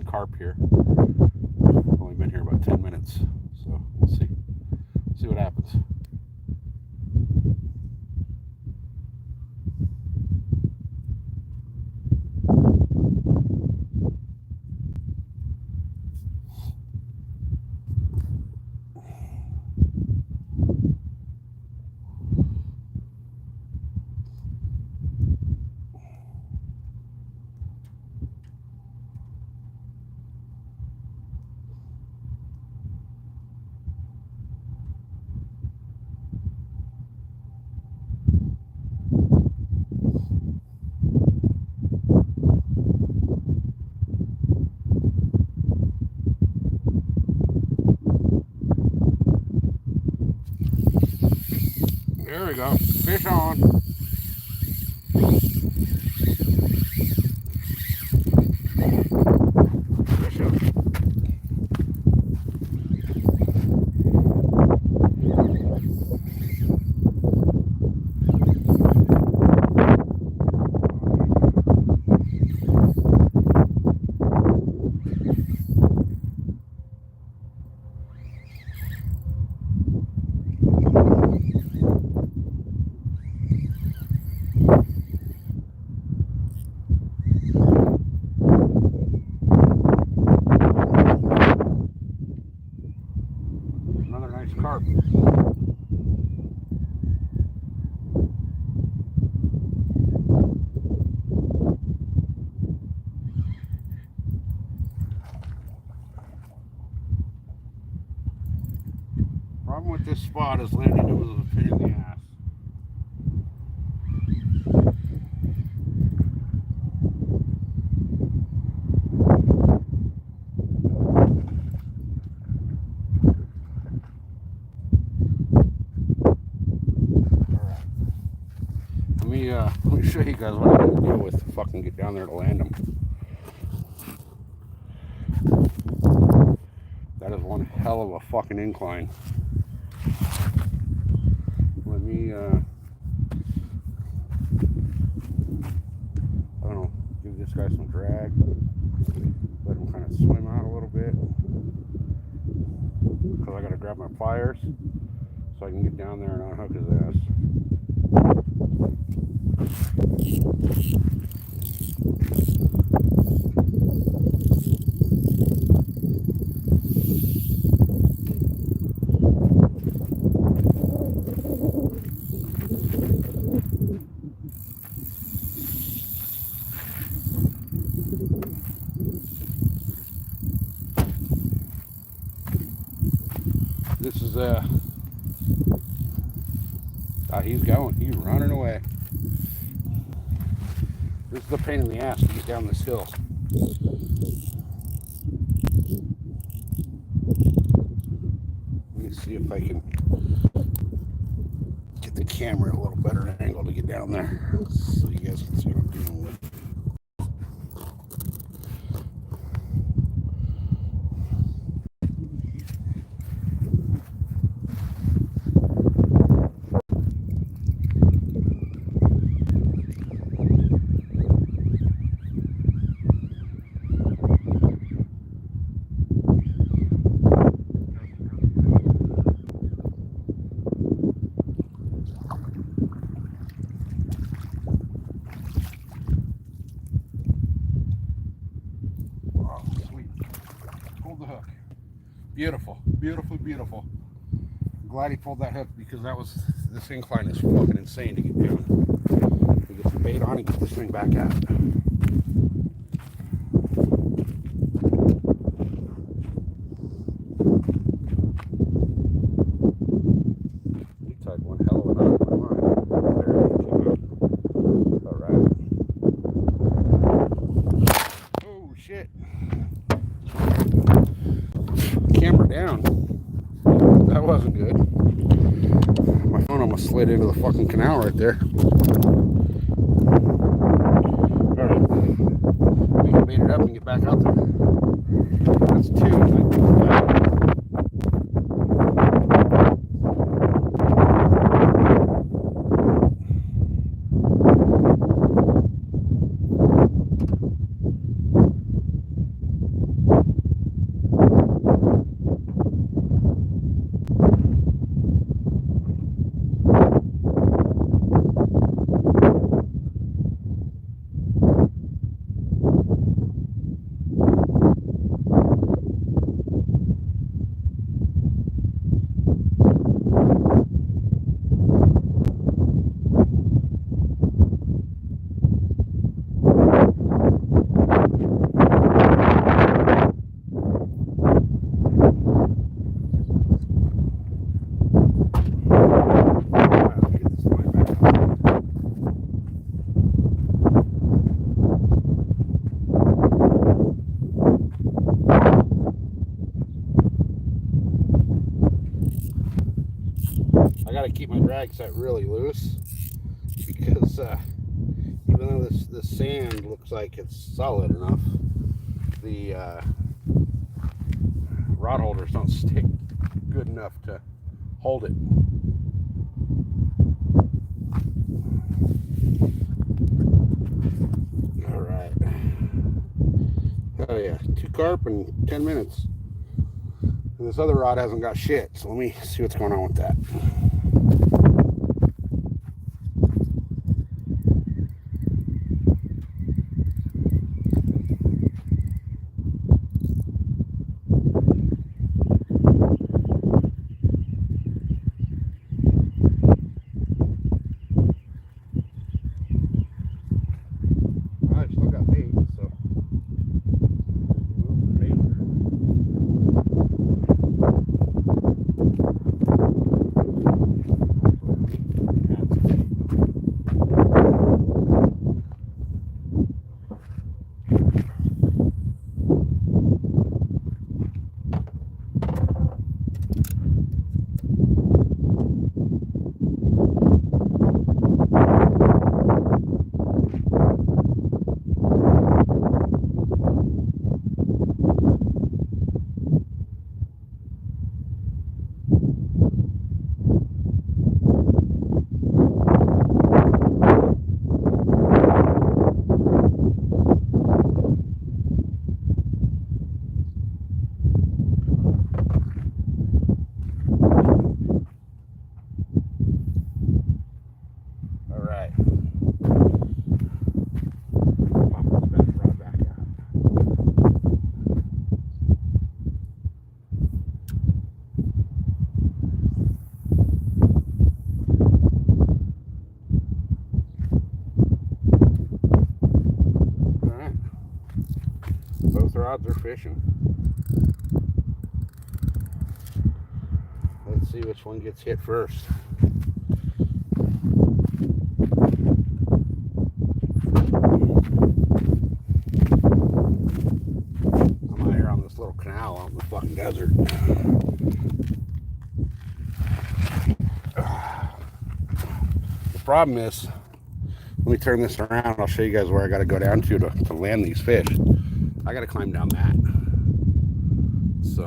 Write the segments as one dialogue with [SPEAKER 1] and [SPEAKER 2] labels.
[SPEAKER 1] carp here. Only been here about 10 minutes, so we'll see what happens. There we go. Fish on. Fish up. carp. Problem with this spot is landing it was a pain in the ass. Let me show you guys what I got to deal with to fucking get down there to land them. That is one hell of a fucking incline. Let me, I don't know, give this guy some drag. Let him kind of swim out a little bit. Because I got to grab my pliers so I can get down there and unhook his ass. This is he's going. He's running away. This is the pain in the ass to get down this hill. Let me see if I can get the camera a little better angle to get down there so you guys can see what I'm dealing with. Beautiful, beautiful, beautiful. I'm glad he pulled that hook because this incline is fucking insane to get down. We get the bait on and get this thing back out. He tied one hell of a knot in my line. There he came out. Alright. Oh shit. Camera down. That wasn't good. My phone almost slid into the fucking canal right there. Alright. We can bait it up and get back out there. That's two. I gotta keep my drag set really loose because even though this sand looks like it's solid enough, the rod holders don't stick good enough to hold it. All right. Oh yeah, 2 carp in 10 minutes. And this other rod hasn't got shit, so let me see what's going on with that. rods are fishing. Let's see which one gets hit first. I'm out here on this little canal out in the fucking desert. The problem is, let me turn this around. I'll show you guys where I got to go down to land these fish. I got to climb down that. So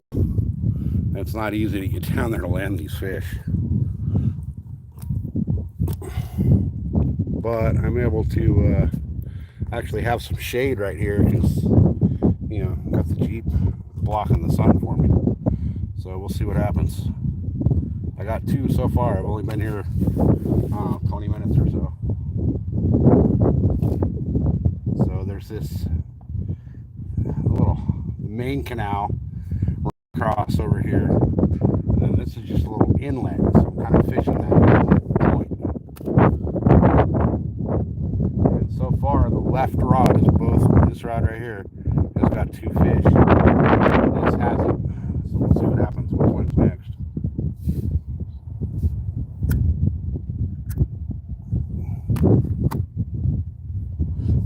[SPEAKER 1] it's not easy to get down there to land these fish. But I'm able to actually have some shade right here because, you know, got the Jeep blocking the sun for me. So we'll see what happens. I got 2 so far. I've only been here 20 minutes or so. So there's this little main canal across over here, and then this is just a little inlet. So I'm kind of fishing that point. And so far, the left rod is both. This rod right here has got 2 fish. This hasn't. So we'll see what happens. Which one's next?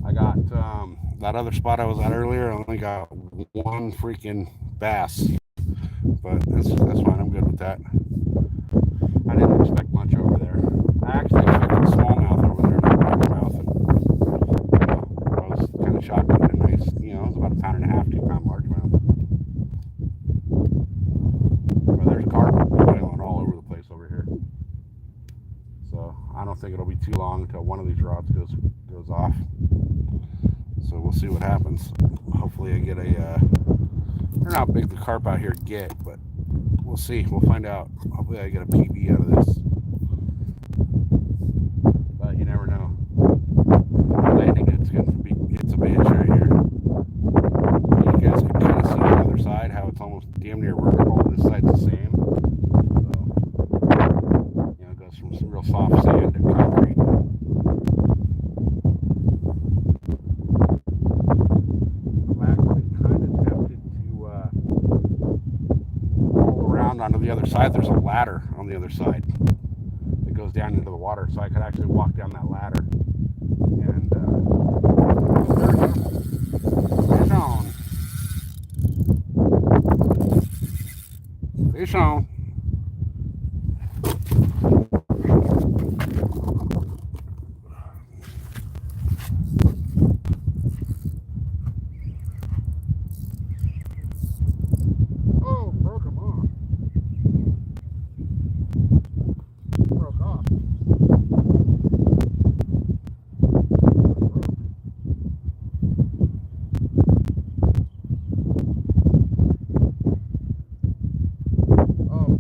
[SPEAKER 1] I got that other spot I was at earlier. I only got 1 freaking bass, but that's fine. I'm good with that. I didn't expect much over there. I actually expected a smallmouth over there, not largemouth. And I was kind of shocked to get a nice, you know, it was about 1.5 pound, 2 pound largemouth. But there's carp boiling all over the place over here. So I don't think it'll be too long until one of these rods goes off. So we'll see what happens. Hopefully I get a, I don't know how big the carp out here get, but we'll see. We'll find out. Hopefully I get a PB out of this. But you never know. Landing it's a bitch right here. You guys can kind of see the other side, how it's almost damn near vertical. This side's the same. So, you know, it goes from some real soft sand to concrete. Onto the other side. There's a ladder on the other side that goes down into the water, so I could actually walk down that ladder and fish on. Fish on. Oh, broke him off. Broke off. Oh,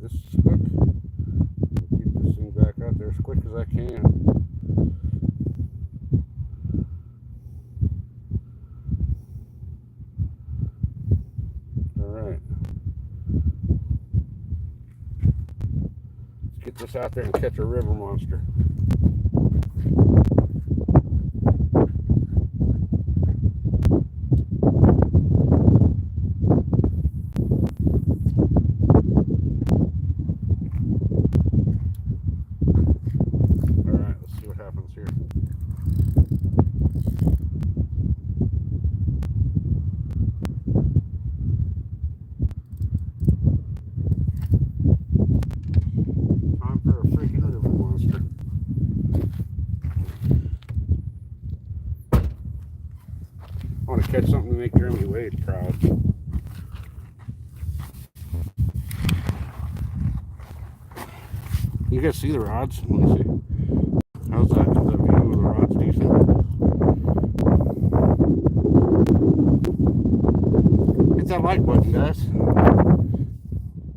[SPEAKER 1] this hook. Keep this thing back out there as quick as I can. Alright. Let's get this out there and catch a river monster. I want to catch something to make Jeremy Wade proud. You guys see the rods? Let me see. How's that? Is that view of the rods decent? Hit that like button, guys.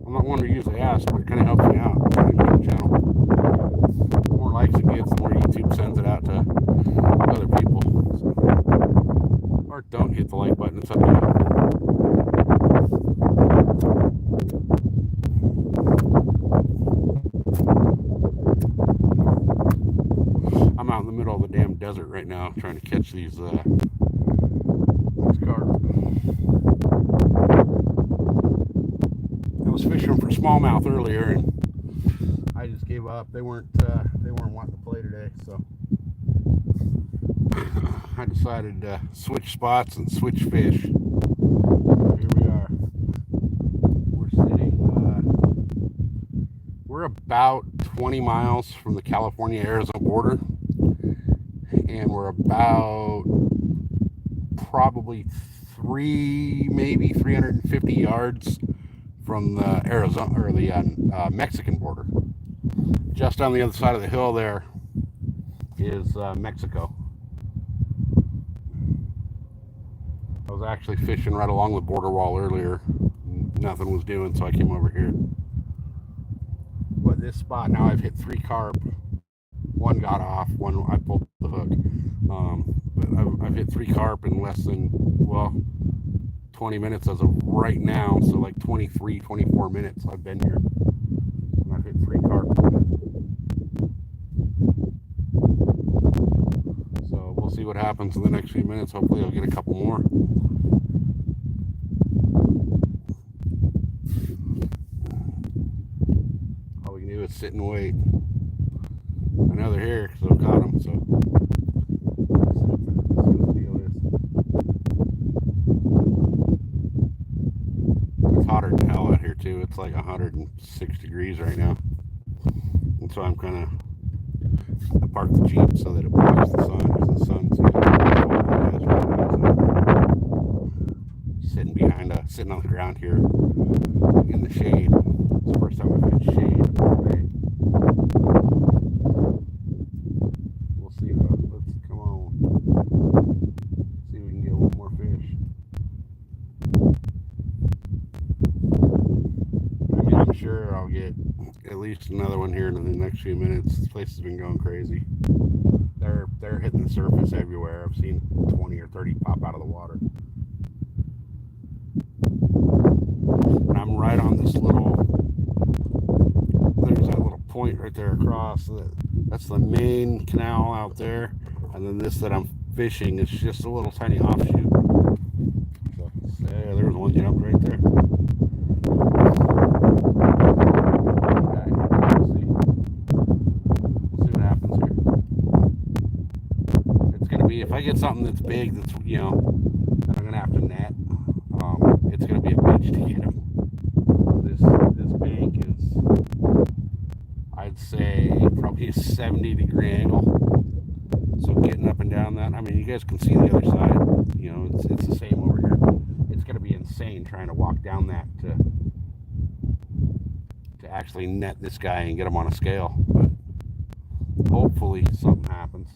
[SPEAKER 1] I'm not one to usually ask, but it kind of helps me out. The channel. The more likes it gets, the more YouTube sends it out to other people. So. Or don't hit the like button, it's up to you. I'm out in the middle of the damn desert right now trying to catch these carp. I was fishing for smallmouth earlier and I just gave up. They weren't wanting to play today, so I decided to switch spots and switch fish. So here we are. We're sitting. We're about 20 miles from the California-Arizona border, and we're about probably maybe 350 yards from the Arizona or the Mexican border. Just on the other side of the hill there is Mexico. I was actually fishing right along the border wall earlier. Nothing was doing, so I came over here. But this spot, now I've hit 3 carp. One got off, one I pulled the hook. But I've hit 3 carp in less than, 20 minutes as of right now. So like 23, 24 minutes I've been here. And I've hit 3 carp. So we'll see what happens in the next few minutes. Hopefully I'll get a couple more. All we can do is sit and wait. I know they're here because I've caught them, so let's see what the deal is. It's hotter than hell out here too. It's like 106 degrees right now. And so I'm kind of, I parked the Jeep so that it blocks the sun, because the sun's sitting on the ground here in the shade. It's the first time I've had shade today. We'll see. Let's come on. See if we can get one more fish. I mean, I'm sure I'll get at least another one here in the next few minutes. This place has been going crazy. They're hitting the surface everywhere. I've seen 20 or 30 pop out of the water. And I'm right on this there's that little point right there across. That's the main canal out there. And then this that I'm fishing is just a little tiny offshoot. So, yeah, there's one jumped right there. Okay, we'll see what happens here. It's gonna be, if I get something that's big, that's, that I'm gonna have to net, it's gonna be a bitch to get them. This bank is, I'd say, probably a 70-degree angle. So getting up and down that, I mean, you guys can see the other side. It's the same over here. It's gonna be insane trying to walk down that to actually net this guy and get him on a scale. But hopefully something happens.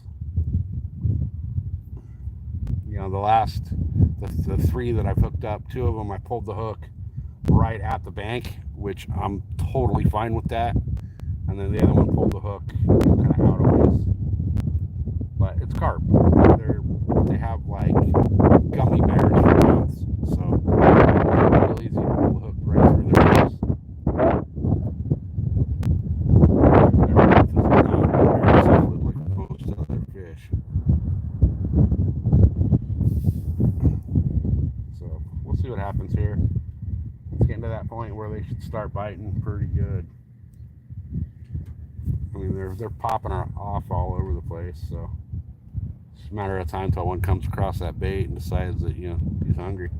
[SPEAKER 1] The 3 that I've hooked up, 2 of them I pulled the hook right at the bank which I'm totally fine with that. And then the other one pulled the hook, kind of out of ways. But it's carp. They have like gummy bears for mouths, so it's real easy to pull the hook right through their nose. Their mouth is not very solid like most other fish. So we'll see what happens here. It's getting to that point where they should start biting pretty good. I mean, they're popping off all over the place, so it's a matter of time till one comes across that bait and decides that, you know, he's hungry.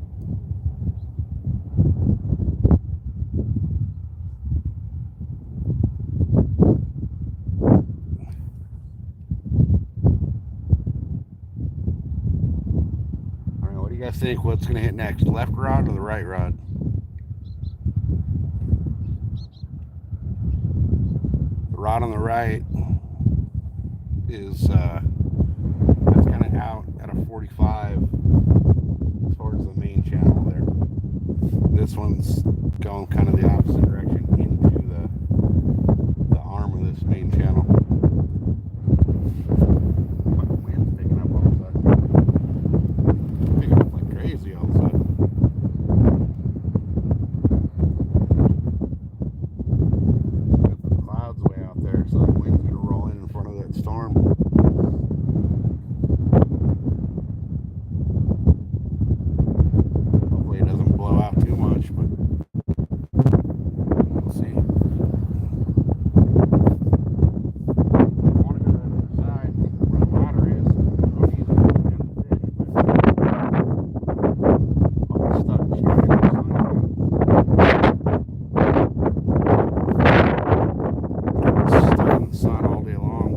[SPEAKER 1] All right, what do you guys think? What's going to hit next, the left rod or the right rod? The rod on the right is that's kind of out at a 45 towards the main channel there. This one's going kind of the opposite direction into the arm of this main channel. But the wind's picking up all of a sudden. Picking up like crazy all of a sudden. The clouds way out there, so the wind's gonna roll in front of that storm. Hopefully it doesn't blow out too much, but we'll see. I want to go to the other side where the water is. Go easy on the fish, but I'll be stuck straight in the sun. Stuck in the sun all day long.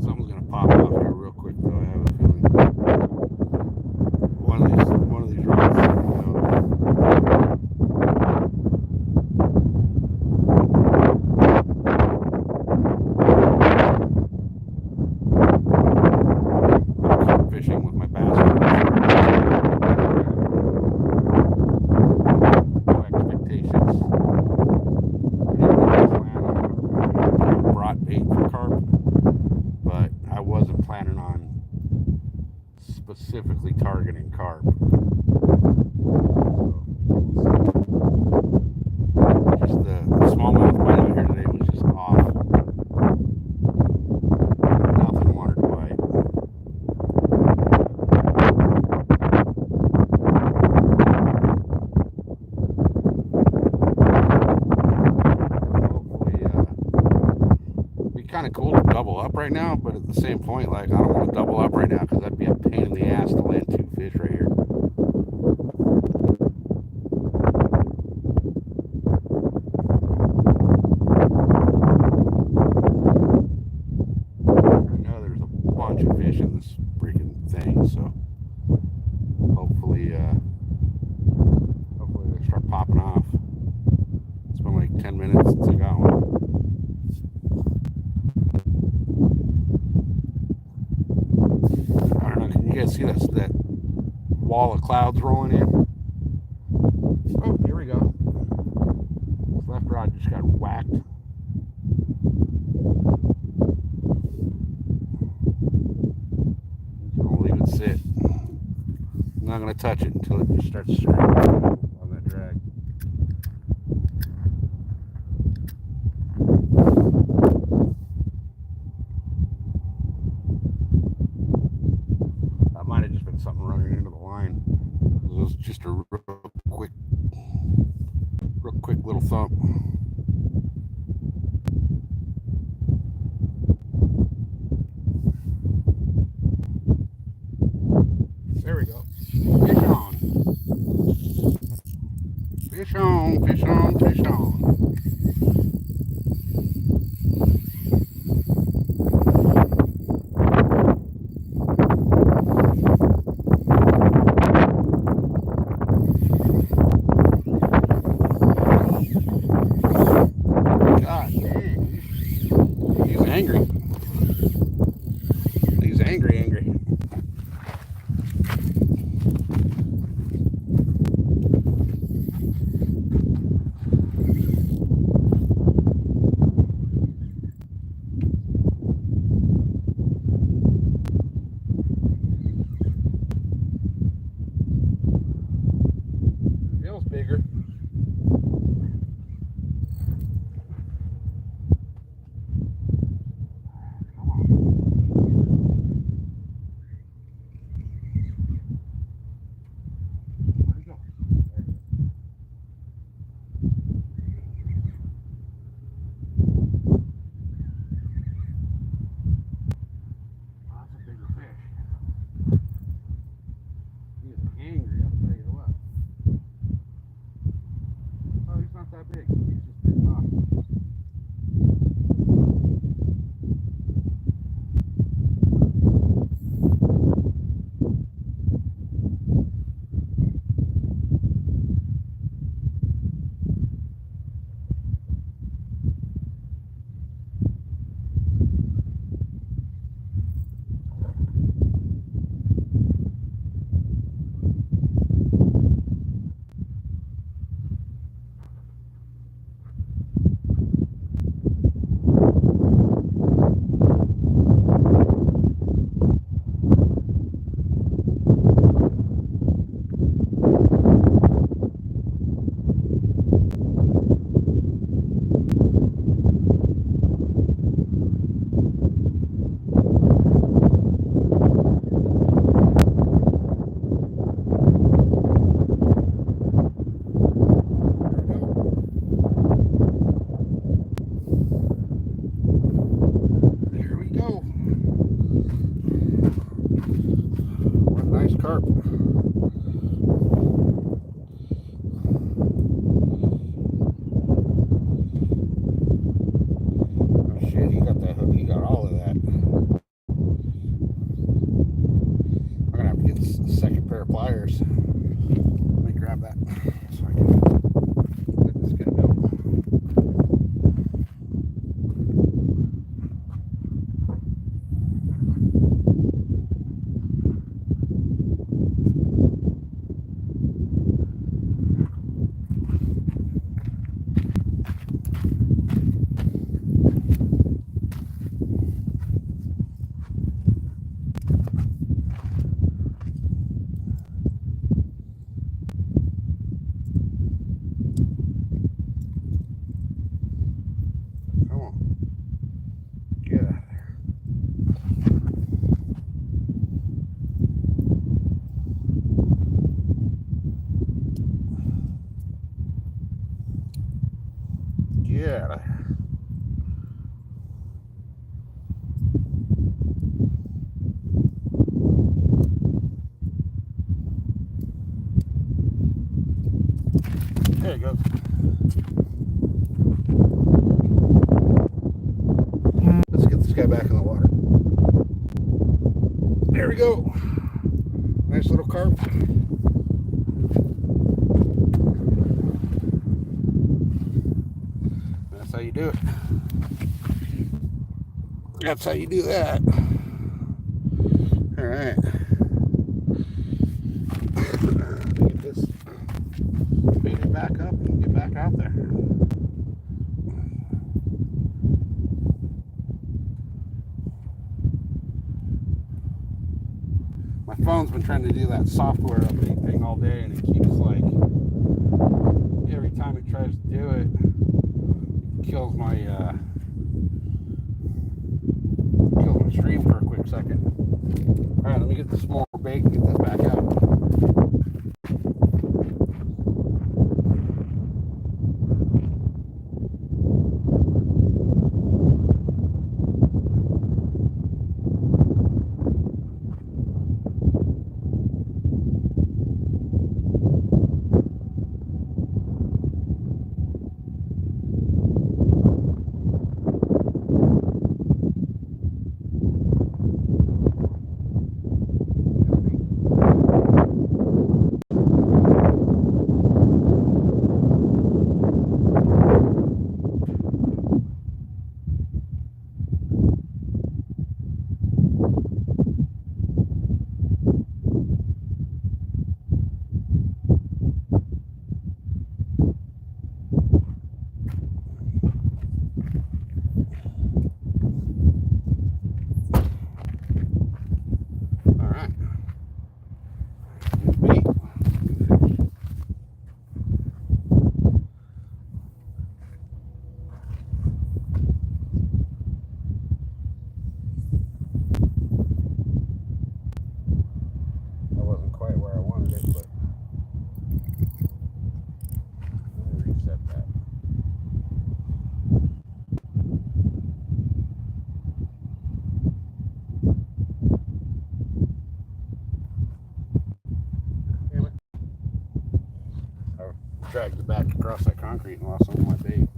[SPEAKER 1] Something's gonna pop off here real quick, though. I have a feeling one of these rods. I'm carp fishing with my bass rods. No expectations. I brought bait for carp, but I wasn't planning on specifically targeting carp. Just the smallmouth bite out here today was just off. Nothing wanted to bite. Hopefully, it'd be kind of cool to double up right now, but at the same point, like, I don't want to double up right now because that'd be a pain in the ass to land two fish right here. I know there's a bunch of fish in this freaking thing, so hopefully they start popping off. It's been like 10 minutes since I got one. I don't know, can you guys see that wall of clouds rolling in? Oh, here we go. This left rod just got whacked. I'm gonna leave it sit. I'm not gonna touch it until it just starts screaming on that drag. That might have just been something running into the line. It was just a real quick little thump. There we go. Fish on. Fish on, fish on, fish on. God dang. He's angry. He's angry. He is angry, I'll tell you what. Oh, he's not that big. He's just pissed off. Carp. Oh shit, he got that hook. He got all of that. I'm gonna have to get a second pair of pliers. Let me grab that so I can get this guy built. Yeah. There you go. Let's get this guy back in the water. There we go. Nice little carp. That's how you do it. That's how you do that. All right. Get this baited back up and get back out there. My phone's been trying to do that software update thing all day, and it keeps like every time it tries to do it, it kills my stream for a quick second. All right, let me get this more bait and get this back out. dragged it back across that concrete and lost some of my bait.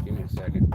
[SPEAKER 1] Give me a second.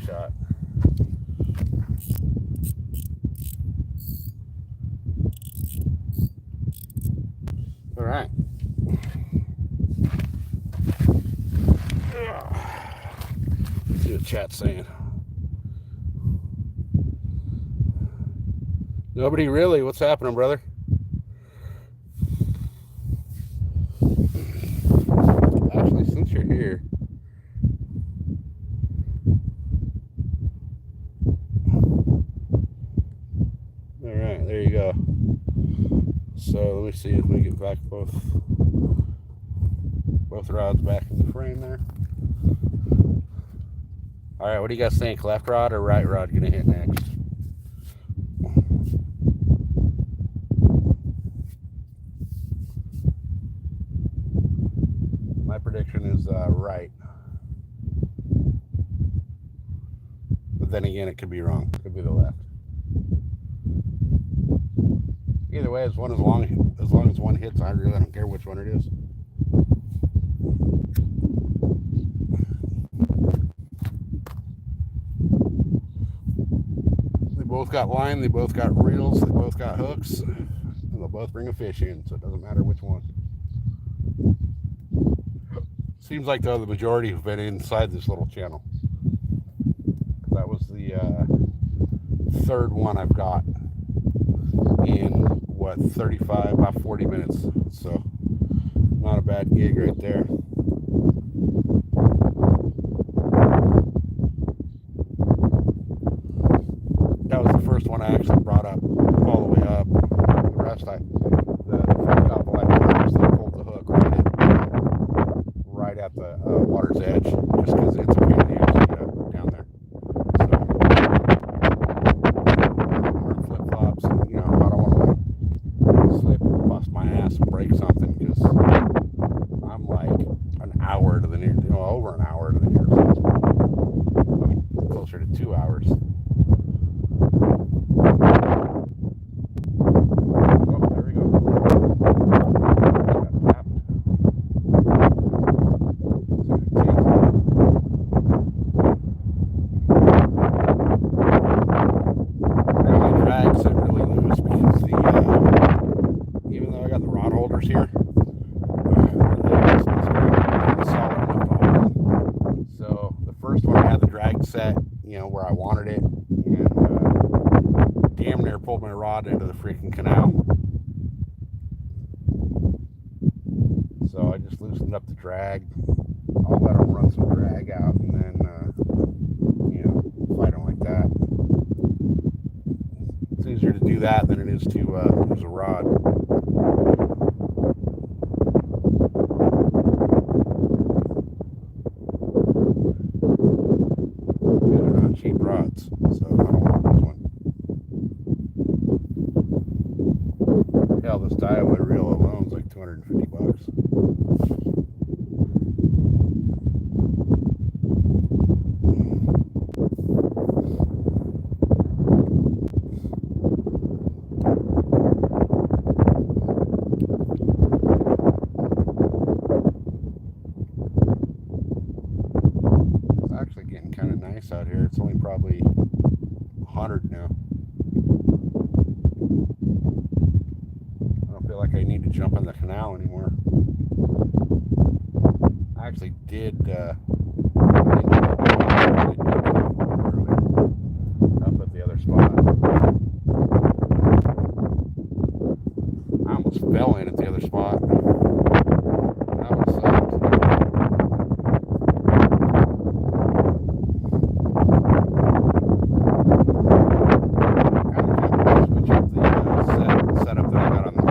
[SPEAKER 1] Shot. All right. Let's see what chat's saying. Nobody really. What's happening, brother? Actually, since you're here, all right, there you go. So let me see if we get back both rods back in the frame there. All right, what do you guys think? Left rod or right rod gonna hit next? My prediction is right. But then again, it could be wrong. It could be the left. Either way, as long as one hits, I really don't care which one it is. They both got line, they both got reels, they both got hooks, and they'll both bring a fish in, so it doesn't matter which one. Seems like though the majority have been inside this little channel. That was the third one I've got in what, 35, about 40 minutes. So not a bad gig right there. That was the first one I actually brought up all the way up. The rest the first couple I purposely pulled the hook right at the water's edge, just because it's a pain in the ass down there. So wearing flip flops, and I don't want to slip, bust my ass, and break something, because I'm like an hour to the near, over an hour to the nearest. I mean, closer to 2 hours. Where I wanted it, and damn near pulled my rod into the freaking canal. So I just loosened up the drag. I'll let them run some drag out, and then fight them like that. It's easier to do that than it is to use a rod. Cheap rods, so I don't want this one. Hell, this diaway reel alone is like $250. It's actually getting kind of nice out here. It's only probably 100 now. I don't feel like I need to jump in the canal anymore. I actually did up at the other spot. I almost fell in at the other spot. That one sucked. Switch up the setup that I got on the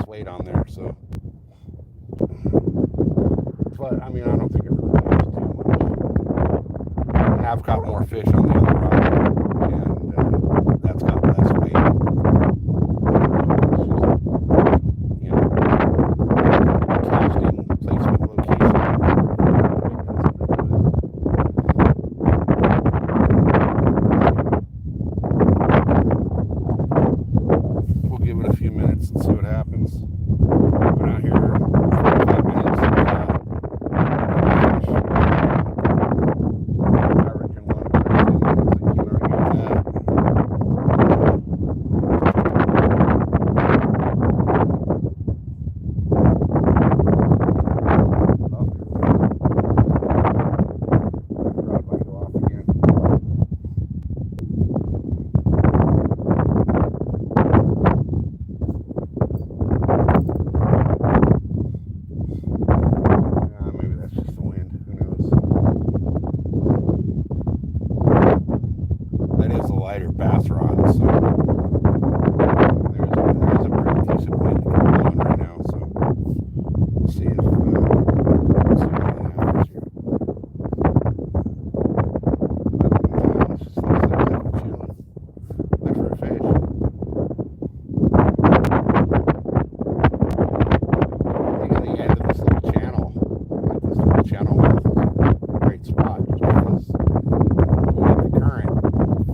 [SPEAKER 1] weight on there, so. But I mean, I don't think it really matters too much. I have caught more fish on the other rod, and that's got less weight. It's just, you know, casting placement location. We'll give it a few minutes and see what happens. Been out here 45 minutes. Lighter bass rods, so there's a pretty decent wind blowing right now, so we'll see if what happens here. It's just looks like that, chilling. Look for a fish. I think at the end of this little channel, like this little channel mouth is a great spot just because you have the current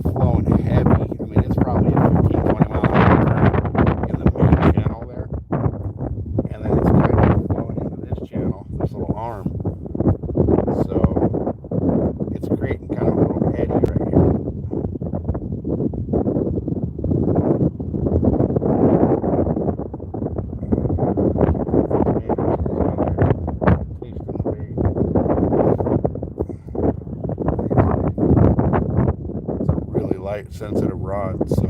[SPEAKER 1] flowing heavy. I mean, it's probably a 15, 20 mile an hour current in the main channel there. And then it's kind of flowing into this channel, this little arm. So it's creating kind of a little eddy right here. Light sensitive rod, so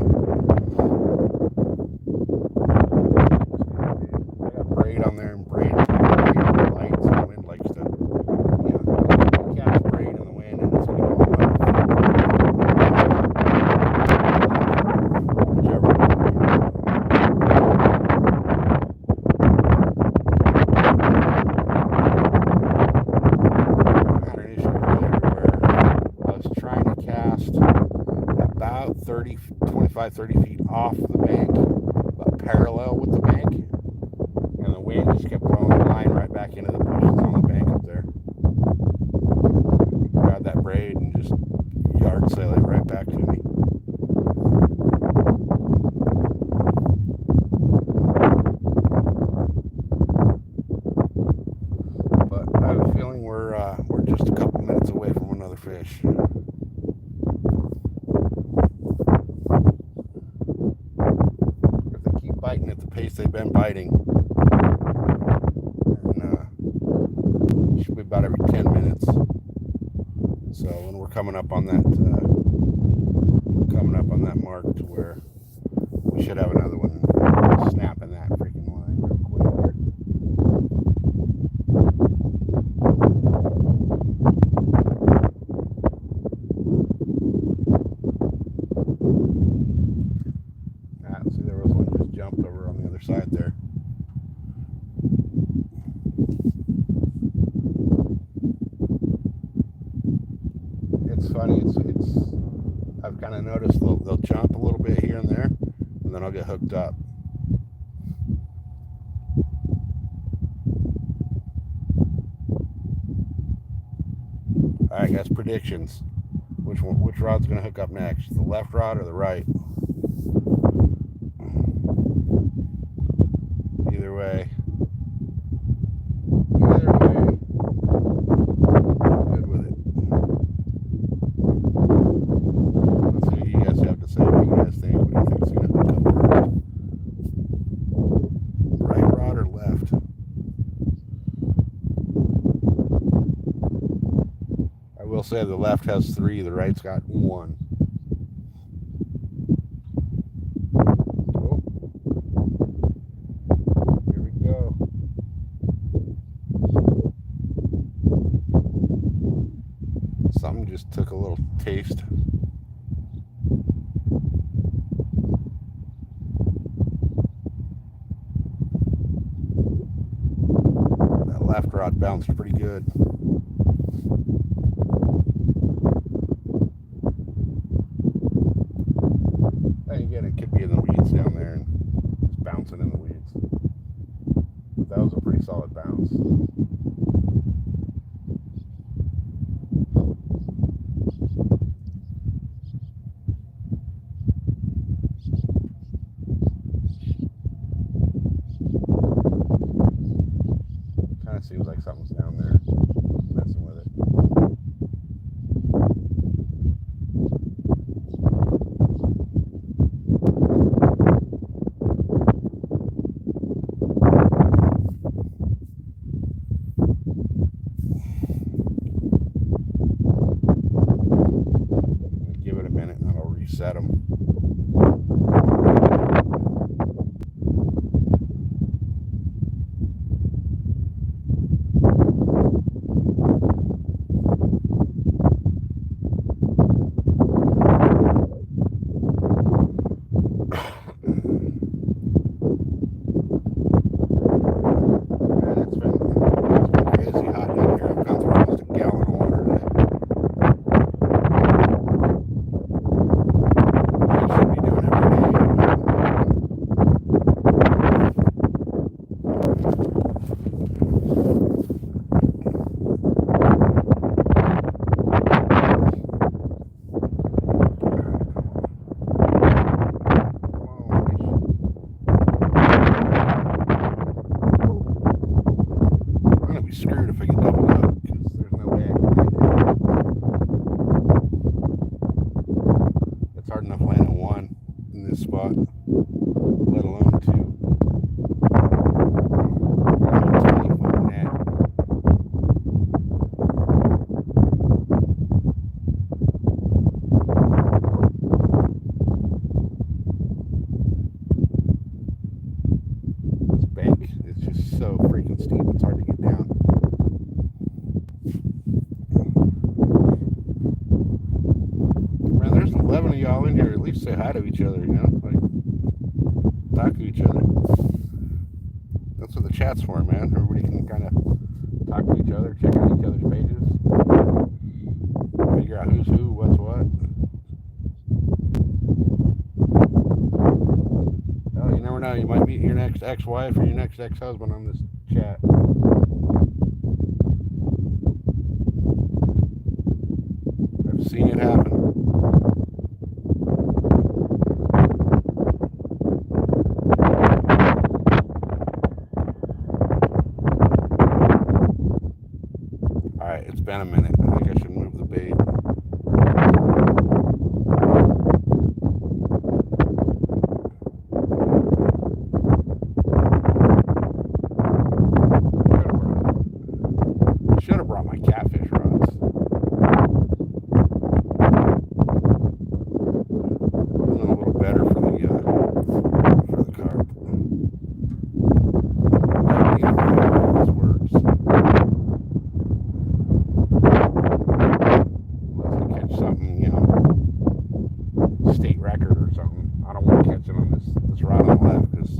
[SPEAKER 1] I got braid on there, and braid light, so the wind likes to, you know, catch braid in the wind, and it's gonna go all out. Whichever one. I had an issue earlier where I was trying to cast about 25, 30 feet off the bank, but parallel with the bank, and the wind just kept blowing the line right back into the bushes on the bank up there. Grab that braid and just yard sail it right back to me. But I have a feeling we're just a couple minutes away from another fish. Biting at the pace they've been biting, and should be about every 10 minutes. So when we're coming up on that mark to where we should have another one snapping that freaking line real quick here. See, there was one just jumped over on the other side there. It's funny. It's. I've kind of noticed they'll jump a little bit here and there, and then I'll get hooked up. All right, guys. Predictions. Which rod's gonna hook up next? The left rod or the right? Either way. Either way. I'm good with it. Let's see what you guys have to say. What do you guys think? What do you think is going to hook up first? Right rod or left? will say the left has 3, the right's got 1. Oh, here we go. Something just took a little taste. That left rod bounced pretty good. Again, it could be in the weeds down there and just bouncing in the weeds. But that was a pretty solid bounce. Kind of seems like something's down there messing with it. Give it a minute and then I'll reset them. Screwed if I get doubled up because there's no way I can make it. It's hard enough landing 1 in this spot, let alone 2. This bank is just so freaking steep, it's hard to get down. Man, there's 11 of y'all in here. At least say hi to each other, you know? Like, talk to each other. That's what the chat's for, man. Everybody can kind of talk to each other, check out each other's pages, figure out who's who, what's what. Hell, you never know. You might meet your next ex-wife or your next ex-husband on this chat. I've seen it happen. Alright, it's been a minute. I think I should move the bait. Should have brought my catfish rods. A little better for the carp. This works. Unless I catch something, you know, state record or something. I don't want to catch it on this rod on the left because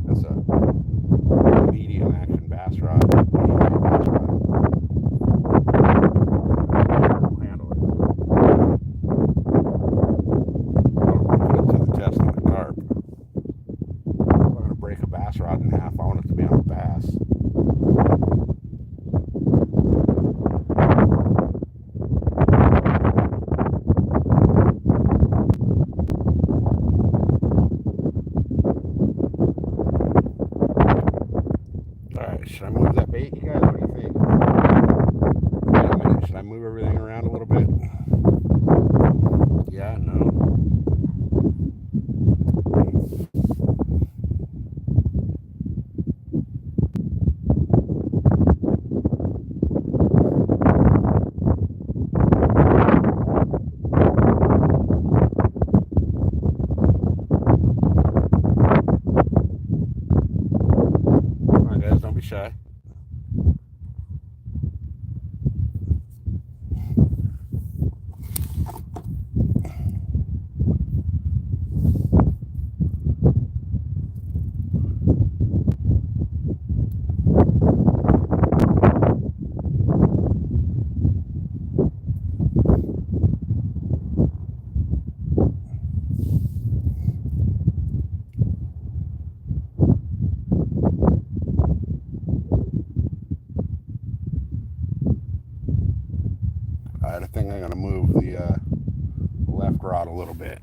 [SPEAKER 1] that's a medium action bass rod. Medium bass rod. right, I think I'm going to move the left rod a little bit.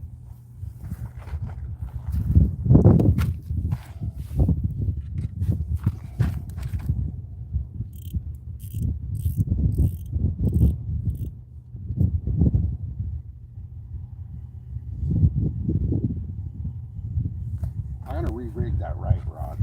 [SPEAKER 1] I'm going to re-rig that right rod.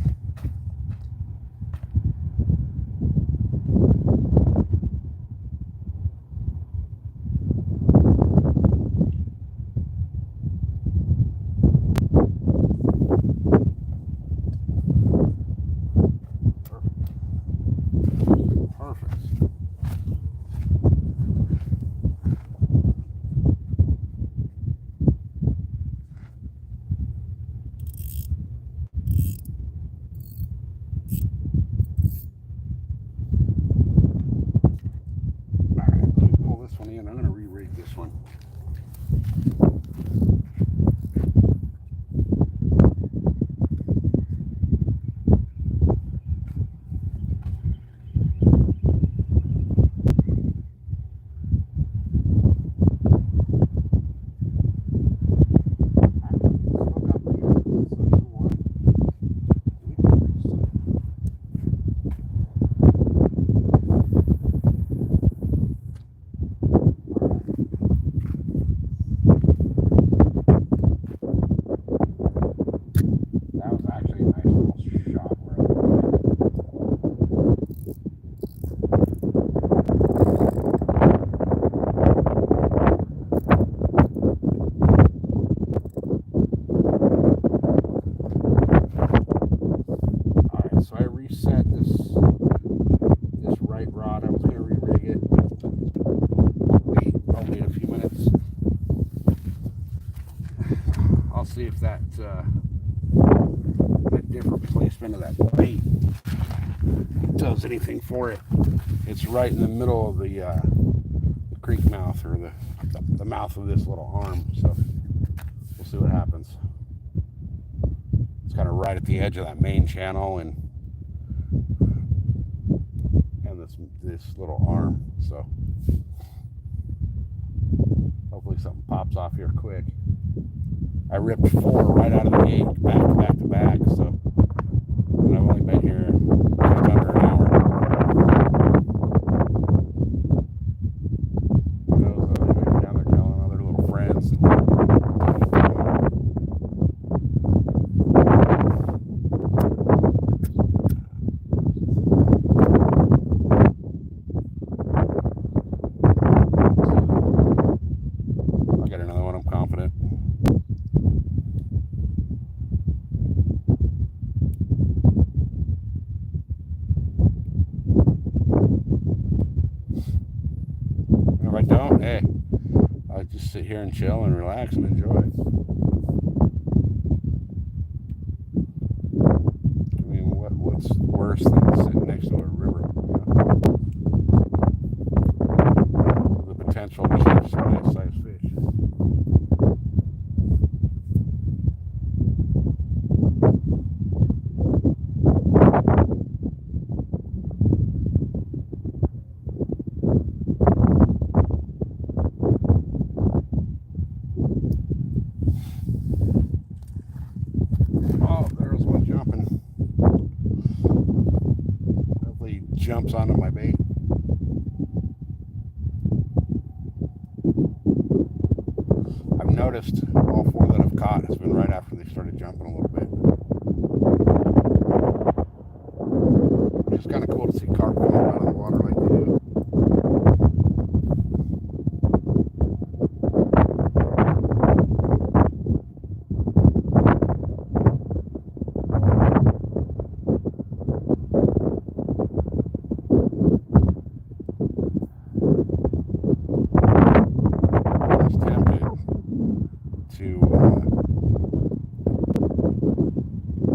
[SPEAKER 1] I'm going to re-rig this one. See if that different placement of that bait does anything for it. It's right in the middle of the creek mouth, or the mouth of this little arm, so we'll see what happens. It's kind of right at the edge of that main channel and this little arm, so hopefully something pops off here quick. I ripped 4 right out of the gate, back to back, so and I've only been here just under an hour. They're down there telling other little friends. I'll get another one, I'm confident. If I don't, hey, I'll just sit here and chill and relax and enjoy it. I mean, what's worse than sitting next to a river, with the potential to catch some nice sized fish. Jumps onto my bait. I've noticed all 4 that I've caught has been right after they started jumping a little bit. It's kind of cool to see carp come up out of the water like they do.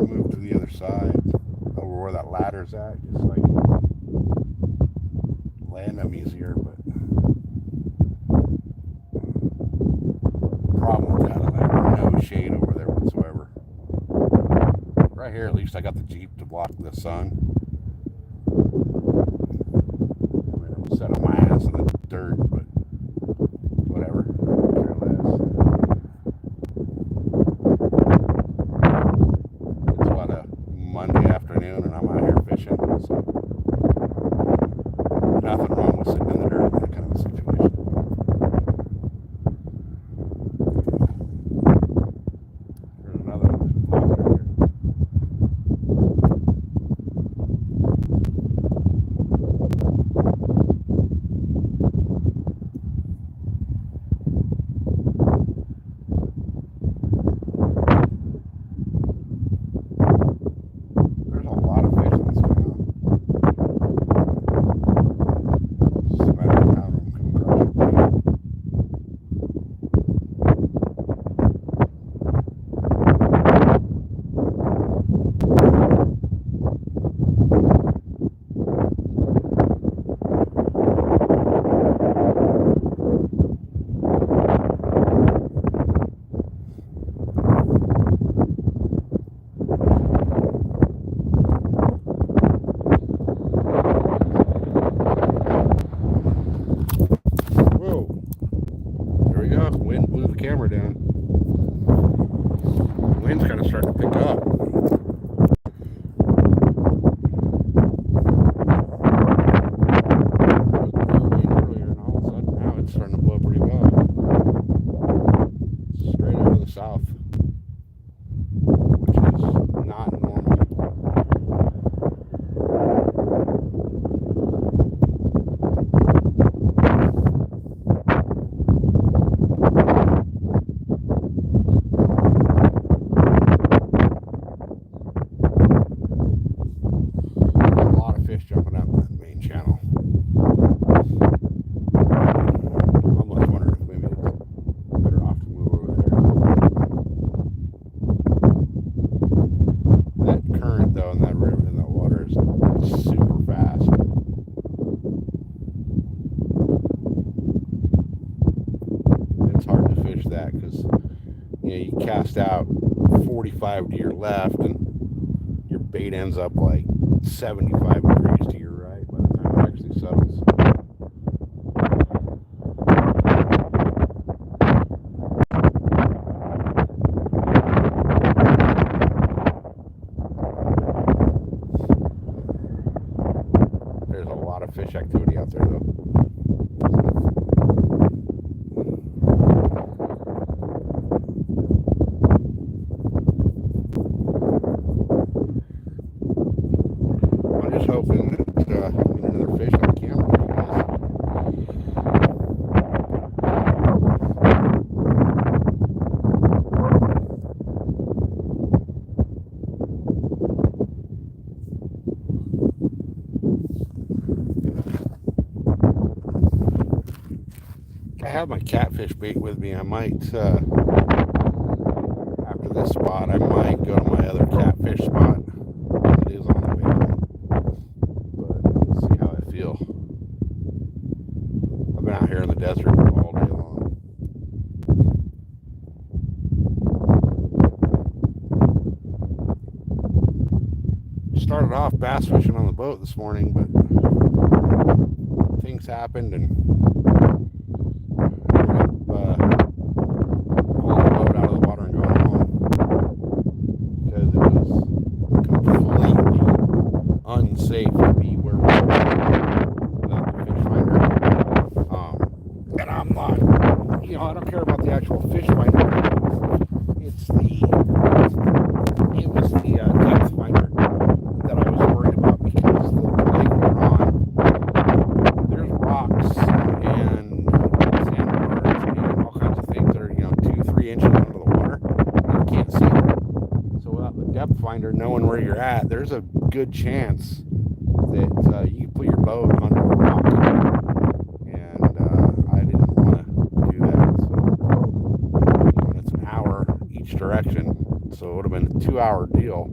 [SPEAKER 1] Move to the other side over where that ladder's at, just like land them easier, but problem with that is like no shade over there whatsoever. Right here at least I got the Jeep to block the sun. I mean, I'm set on my ass in the dirt, but nothing wrong with sitting in the dirt in that kind of a situation. There's another one. There's a lot of fish in this canal. Just a matter of how them come across your bait. Whoa, there we go. Wind blew the camera down. The wind's kind of starting to pick up. Earlier, and all of a sudden now it's starting to blow pretty well. Straight out of the south, which is not normal. There's a lot of fish jumping out in that main channel. I'm almost wondering if maybe it's better off to move over there. That current though in that river, in that water, is super fast. It's hard to fish that because you cast out 45 to your left and your bait ends up like 75 degrees to your right by the time it actually settles. There's a lot of fish activity out there though. I'm just hoping that I get another fish on the camera for you guys. I have my catfish bait with me. I might, after this spot, I might go to my other catfish spot. It is on the way home, but let's see how I feel. I've been out here in the desert all day long. Started off bass fishing on the boat this morning, but things happened and pulling the boat out of the water and going home because it was completely unsafe to be where we were without the fish finder. And I'm not, I don't care about the actual fish finder. It was the depth finder that I was worried about because the lake we're on, there's rocks and sandbars and all kinds of things that are 2-3 inches under the water and you can't see them. So without the depth finder knowing where you're at, there's a good chance that you can put your boat under a rock, and I didn't want to do that. So it's an hour each direction, so it would have been a 2-hour deal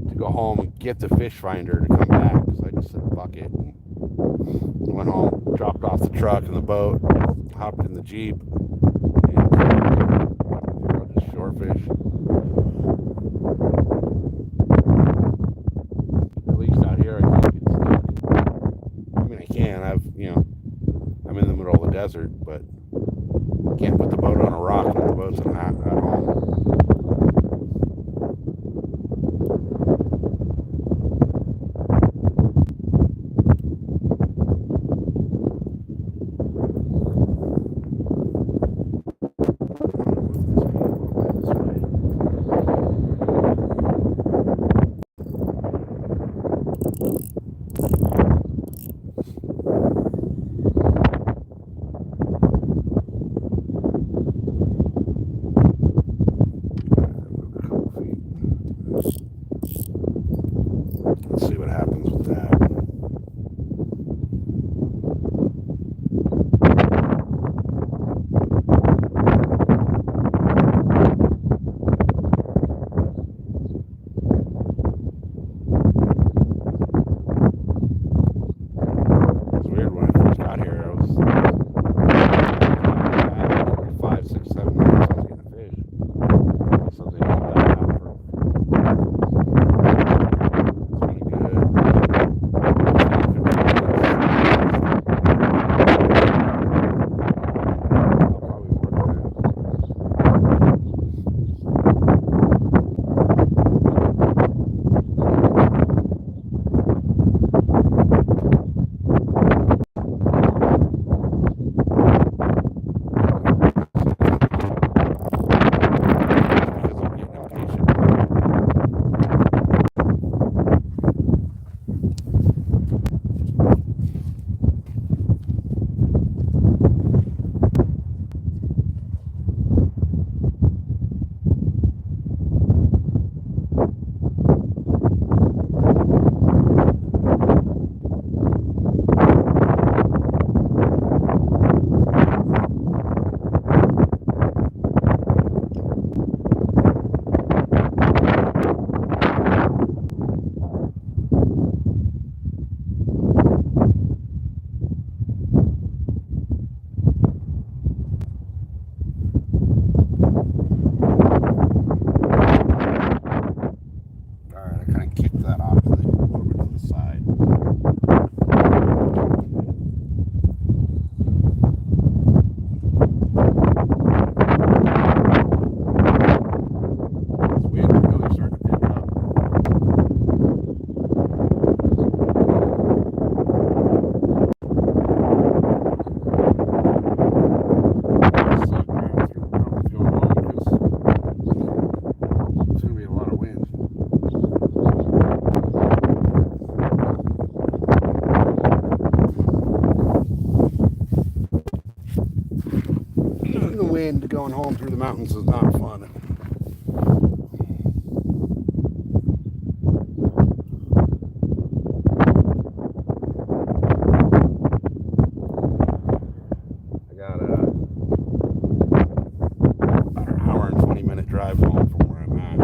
[SPEAKER 1] to go home and get the fish finder to come back. So I just said fuck it and went home, dropped off the truck and the boat, hopped in the Jeep, and just shore fish. At least out here I think it's I mean I can. I'm in the middle of the desert, but can't put the boat on a rock when the boat's at home. going home through the mountains is not fun. I got about an hour and 20-minute drive home from where I'm at.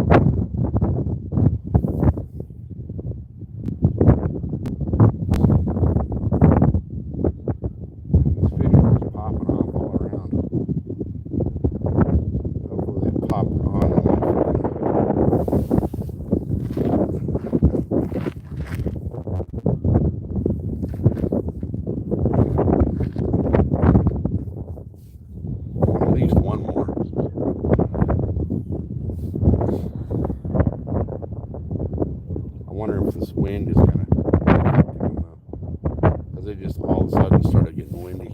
[SPEAKER 1] I wonder if this wind is kind of because it just all of a sudden started getting windy.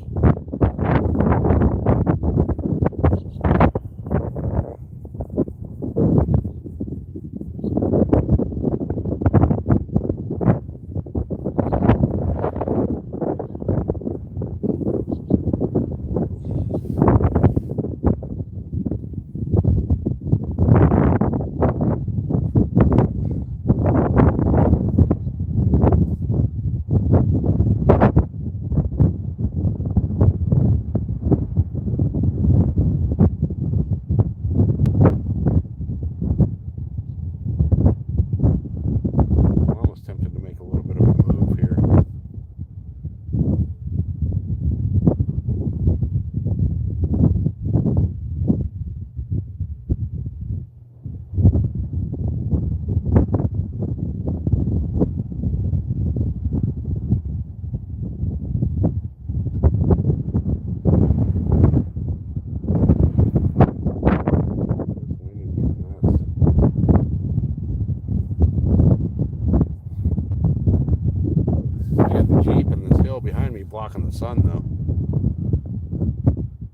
[SPEAKER 1] Behind me blocking the sun though.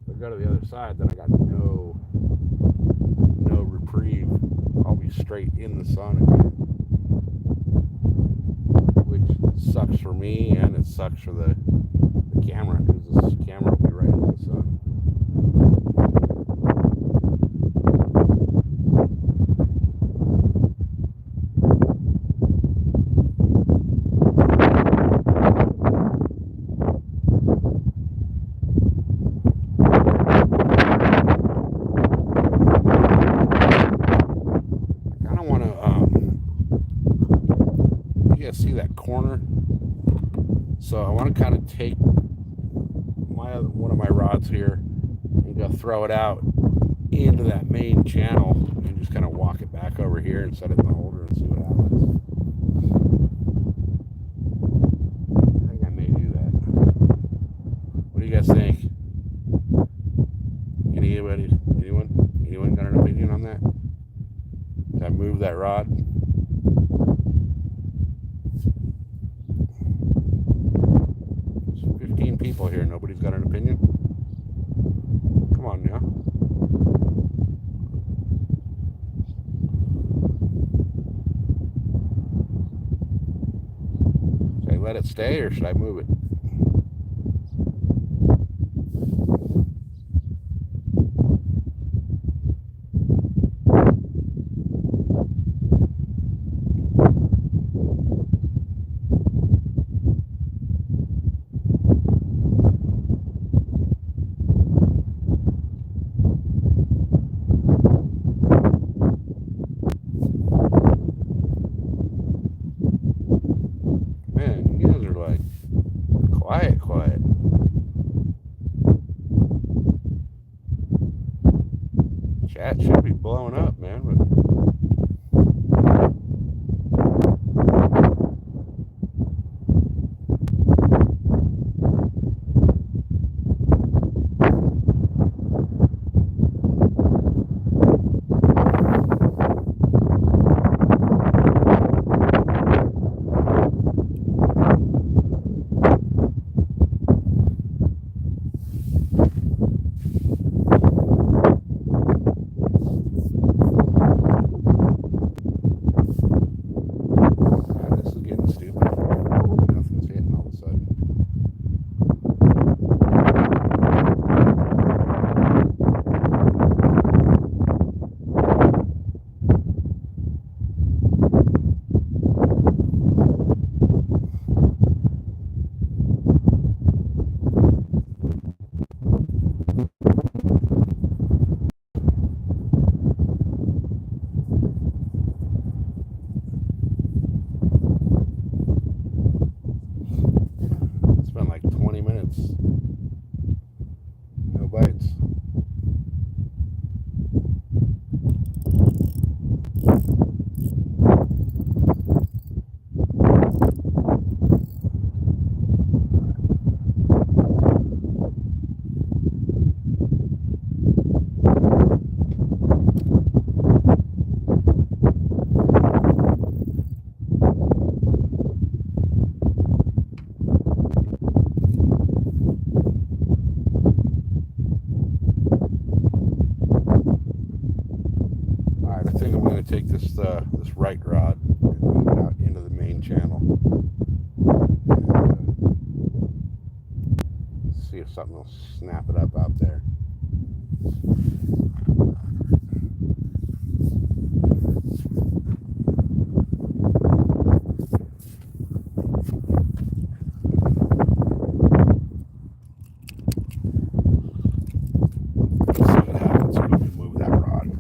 [SPEAKER 1] If I go to the other side, then I got no reprieve. I'll be straight in the sun again, which sucks for me and it sucks for the camera because this camera will be right in the sun. See that corner, so I want to kind of take one of my rods here and go throw it out into that main channel and just kind of walk it back over here and set it in the holder and see what happens. I think I may do that. What do you guys think? Anyone got an opinion on that? Did I move that rod? 15 people here. Nobody's got an opinion? Come on now. Should I let it stay or should I move it? Quiet. Chat should be blowing up, man. But bites. No bites. I think I'm going to take this this right rod and move it out into the main channel. And, see if something will snap it up out there. Let's see what happens if we move that rod.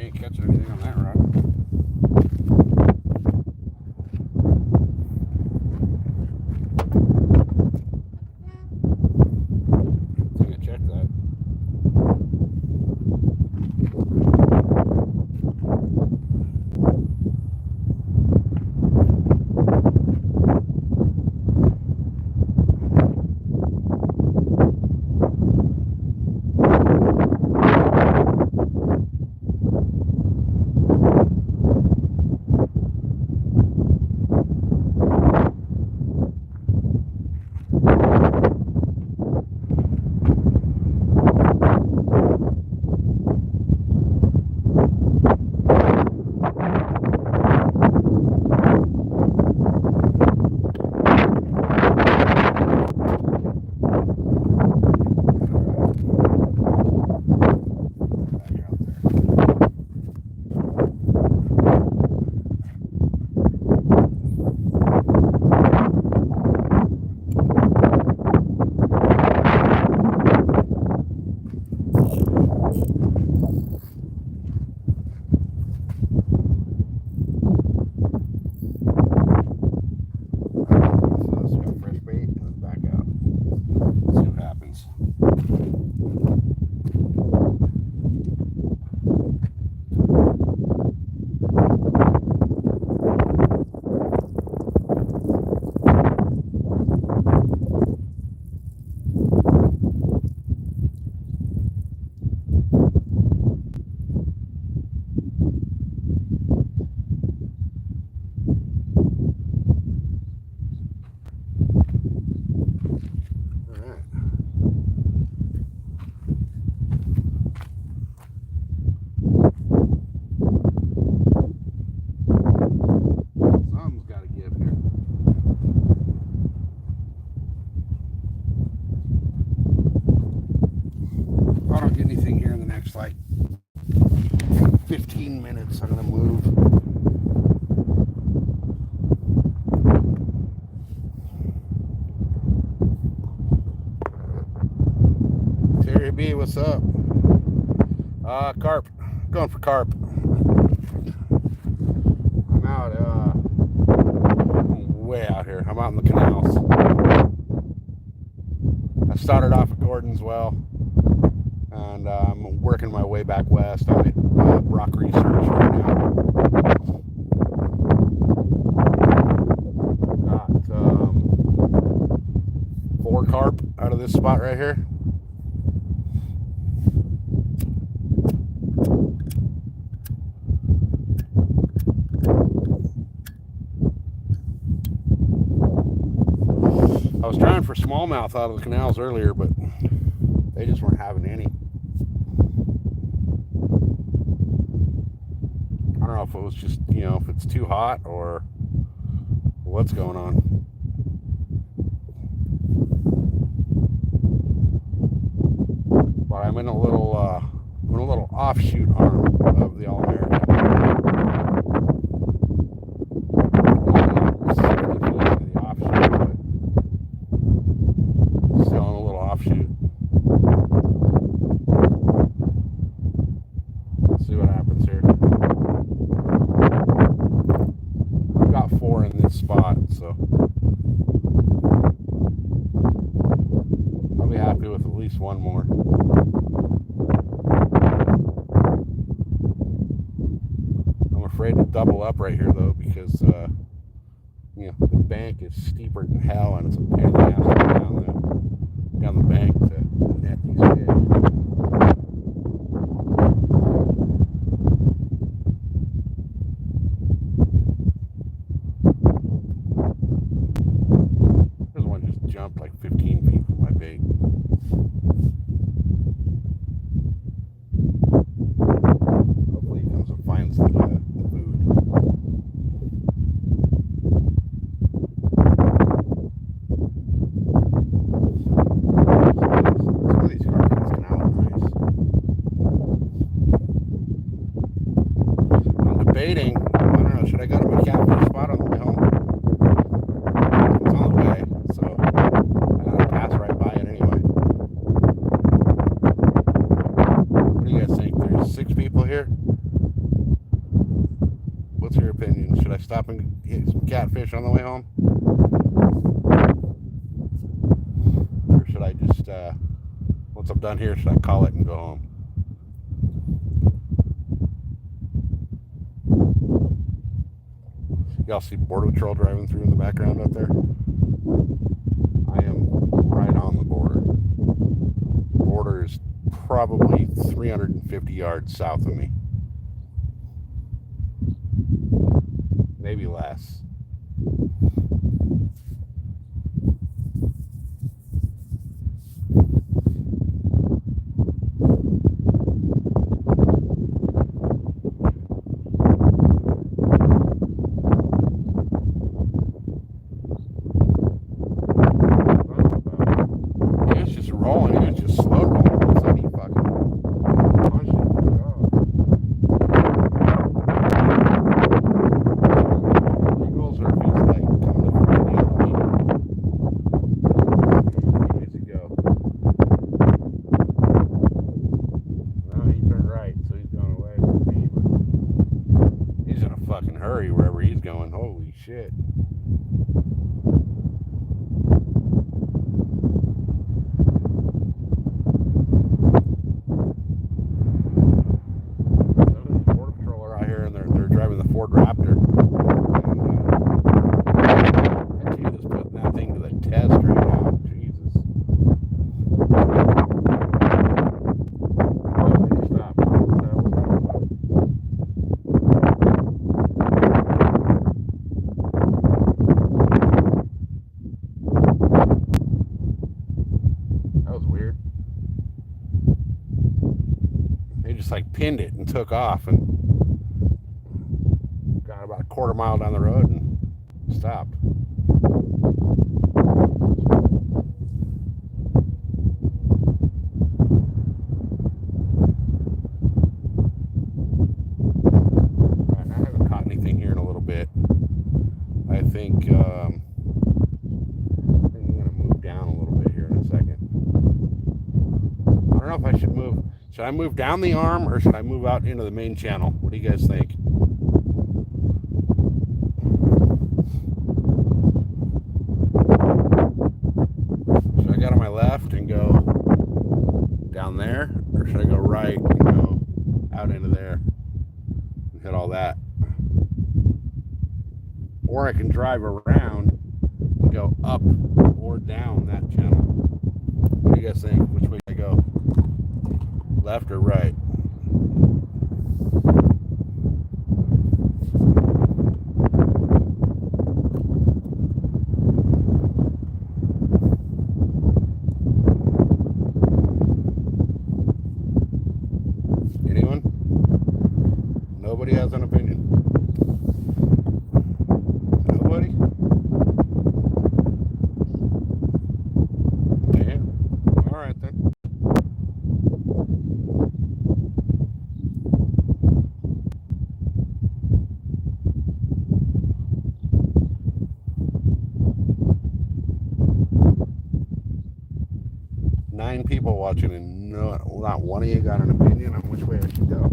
[SPEAKER 1] ain't catching anything on that rod. I'm gonna check that. Like 15 minutes, I'm gonna move. Terry B, what's up? Carp, going for carp. I'm out, way out here. I'm out in the canals. I started off at Gordon's Well. And I'm working my way back west. I'm at rock research right now. Got 4 carp out of this spot right here. I was trying for smallmouth out of the canals earlier, but they just weren't having any. I don't know if it was just, if it's too hot or what's going on. But I'm in a little offshoot arm of the All-American. 60 feet into the offshoot, but still in a little offshoot. Let's see what happens here. I've got 4 in this spot, so I'll be happy with at least 1 more. I'm afraid to double up right here though, because the bank is steeper than hell, and it's a pain in the ass to go down the bank to net these fish. There's one just jumped like 15 feet from my bait. Hopefully he comes and finds the food. Some of these carp in this canal are nice. I'm debating, I don't know, should I go to my catfish spot on the way home? It's on the way, so I gotta pass right by it anyway. What do you guys think? There's 6 people here? your opinion? Should I stop and get some catfish on the way home? Or should I just, once I'm done here, should I call it and go home? Y'all see Border Patrol driving through in the background up there? I am right on the border. Border is probably 350 yards south of me. Maybe less. Shit. Border Patrol are out here and they're driving the Ford Raptor. And Jesus putting that thing to the test right now. Jesus. Stop. Like pinned it and took off and got about a quarter mile down the road and stopped. Right, I haven't caught anything here in a little bit. I think I'm gonna move down a little bit here in a second. I don't know if I should move. Should I move down the arm or should I move out into the main channel? What do you guys think? Should I go to my left and go down there? Or should I go right and go out into there and hit all that? Or I can drive around and go up or down that channel. What do you guys think? Which way should I go? Left or right? Anyone? Nobody has an opinion? Nobody? Yeah. All right then. People watching and not one of you got an opinion on which way I should go.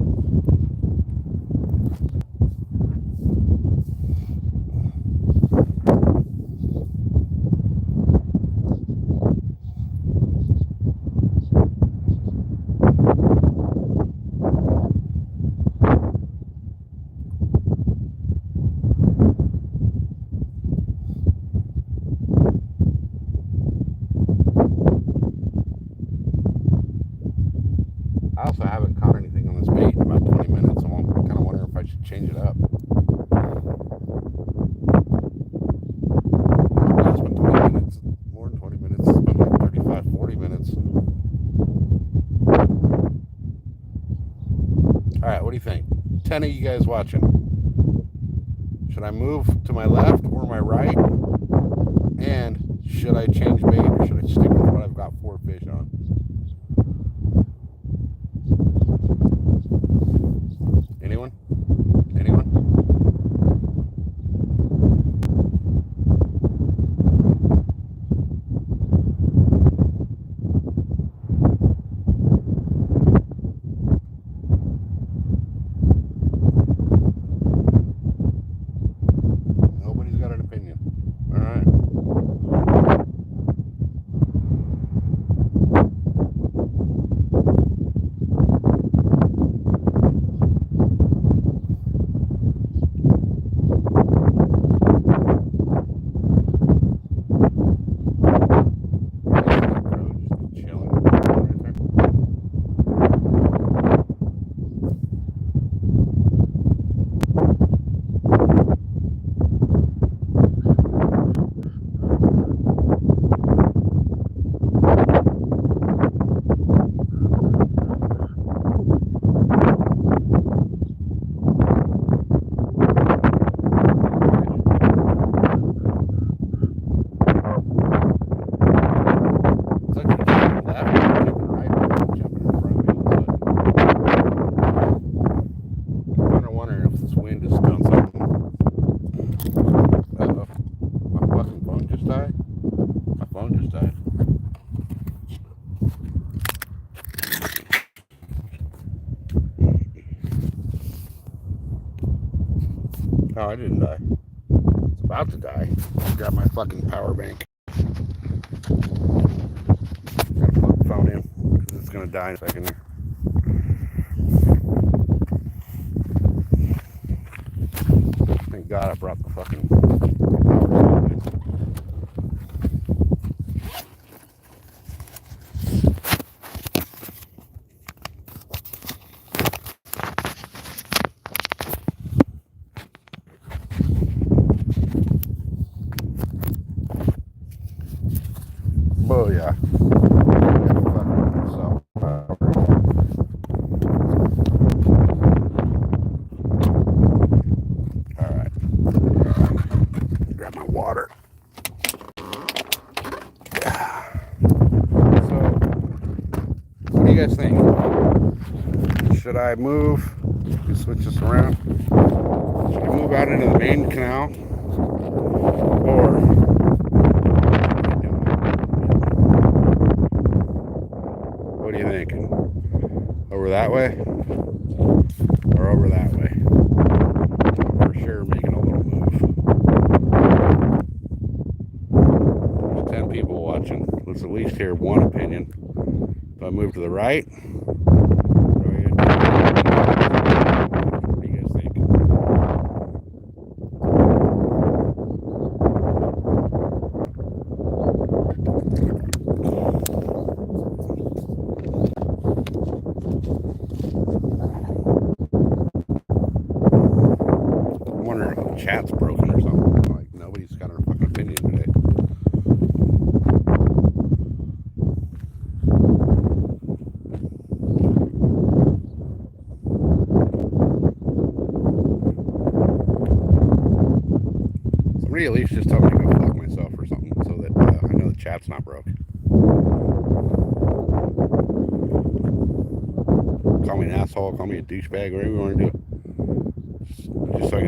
[SPEAKER 1] I also haven't caught anything on this bait in about 20 minutes. I'm kind of wondering if I should change it up. It's been 20 minutes, more than 20 minutes. It's been like 35, 40 minutes. All right, what do you think? 10 of you guys watching. Should I move to my left or my right? And should I change bait or should I stick with what I've got 4 fish on? Anyone? Anyone? wondering if this wind is doing something. Uh-oh. My fucking phone just died. My phone just died. Oh, I didn't die. It's about to die. Grab my fucking power bank. Gotta plug the phone in because it's gonna die in a second here. Thank God I brought the fucking power bank. Oh yeah. Alright. Grab my water. So, what do you guys think? Should I move? Switch this around. Should I move out into the main canal? Or what do you think? Over that way? Or over that way? For sure making a little move. There's 10 people watching. Let's at least hear one opinion. If I move to the right, what do you guys think? I'm wondering if the chat's broken or something. Like nobody's got a fucking opinion today. Somebody at least just tell me to go fuck myself or something so that I know the chat's not broke. Call me an asshole, call me a douchebag, whatever you want to do. Just so I